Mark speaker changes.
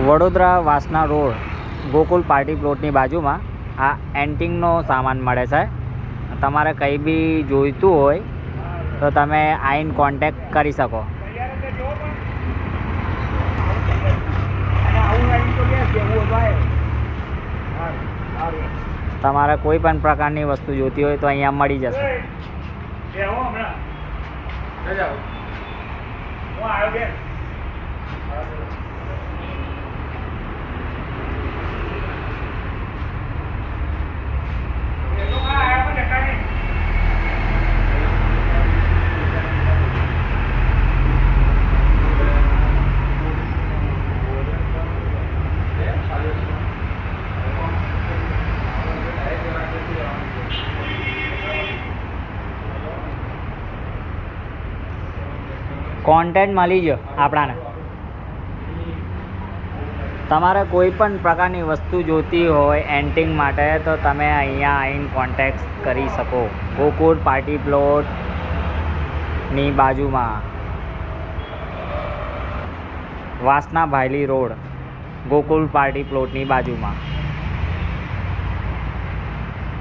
Speaker 1: વડોદરા વાસના road Gokul party પ્લોટની બાજુમાં આ એન્ટિંગનો સામાન મળે છે. તમારે કંઈ બી જોઈતું હોય તો તમે આવીને કોન્ટેક્ટ કરી શકો. તમારે કોઈ પણ પ્રકારની વસ્તુ જોઈતી હોય તો અહીંયા મળી જશે. કોન્ટેન્ટ મળી ગયો આપણાને. તમારે કોઈ પણ પ્રકારની વસ્તુ જોઈતી હોય એન્ટિંગ માટે તો તમે અહીંયા આવીને કોન્ટેક્ટ કરી શકો. ગોકુલ પાર્ટી પ્લોટની બાજુમાં વાસના ભાયલી રોડ ગોકુલ પાર્ટી પ્લોટની બાજુમાં.